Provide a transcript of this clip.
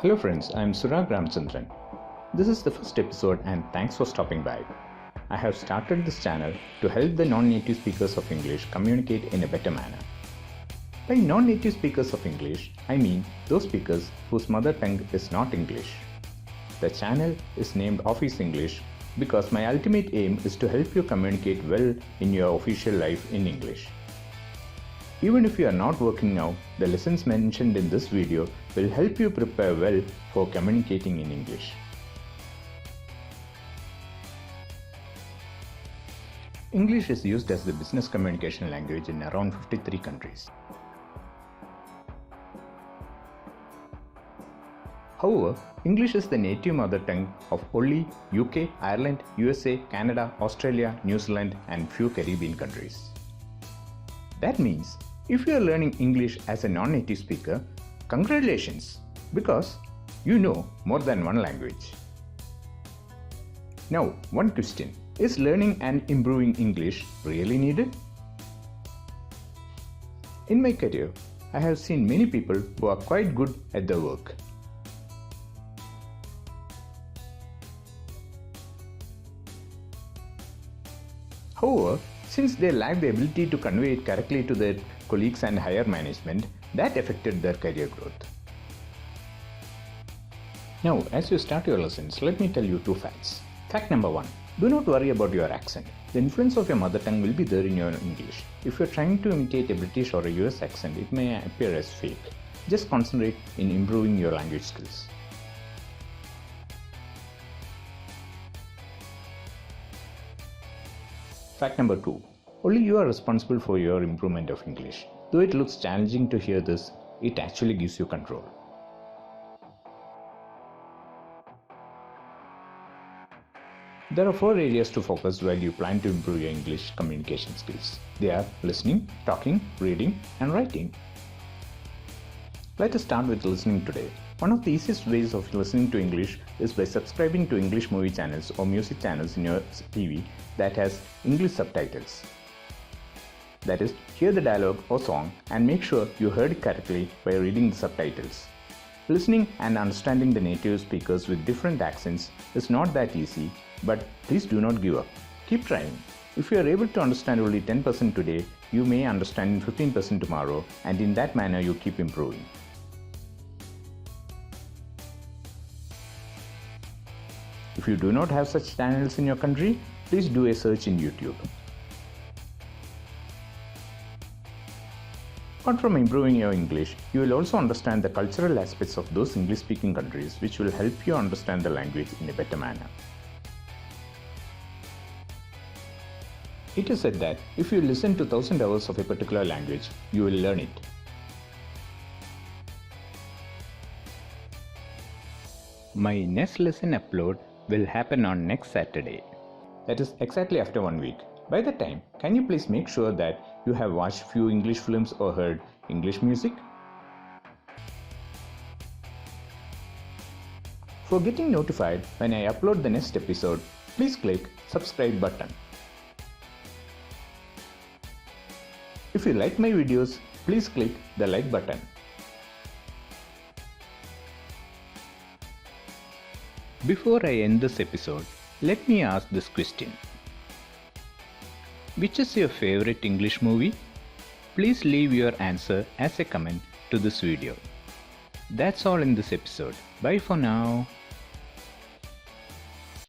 Hello friends, I am Surag Ramachandran. This is the first episode and thanks for stopping by. I have started this channel to help the non-native speakers of English communicate in a better manner. By non-native speakers of English, I mean those speakers whose mother tongue is not English. The channel is named Office English because my ultimate aim is to help you communicate well in your official life in English. Even if you are not working now, the lessons mentioned in this video will help you prepare well for communicating in English. English is used as the business communication language in around 53 countries. However, English is the native mother tongue of only UK, Ireland, USA, Canada, Australia, New Zealand and few Caribbean countries. That means if you are learning English as a non-native speaker, congratulations, because you know more than one language. Now, one question. Is learning and improving English really needed? In my career, I have seen many people who are quite good at their work. However, since they lack the ability to convey it correctly to their colleagues and higher management, that affected their career growth. Now, as you start your lessons, let me tell you two facts. Fact number one, do not worry about your accent. The influence of your mother tongue will be there in your English. If you are trying to imitate a British or a US accent, it may appear as fake. Just concentrate in improving your language skills. Fact number two, only you are responsible for your improvement of English. Though it looks challenging to hear this, it actually gives you control. There are 4 areas to focus while you plan to improve your English communication skills. They are listening, talking, reading, and writing. Let us start with listening today. One of the easiest ways of listening to English is by subscribing to English movie channels or music channels in your TV that has English subtitles. That is, hear the dialogue or song and make sure you heard it correctly by reading the subtitles. Listening and understanding the native speakers with different accents is not that easy, but please do not give up. Keep trying. If you are able to understand only 10% today, you may understand 15% tomorrow, and in that manner you keep improving. If you do not have such channels in your country, please do a search in YouTube. Apart from improving your English, you will also understand the cultural aspects of those English-speaking countries, which will help you understand the language in a better manner. It is said that if you listen to 1000 hours of a particular language, you will learn it. My next lesson upload will happen on next Saturday. That is exactly after 1 week. By that time, can you please make sure that you have watched few English films or heard English music? For getting notified when I upload the next episode, please click subscribe button. If you like my videos, please click the like button. Before I end this episode, let me ask this question. Which is your favorite English movie? Please leave your answer as a comment to this video. That's all in this episode. Bye for now.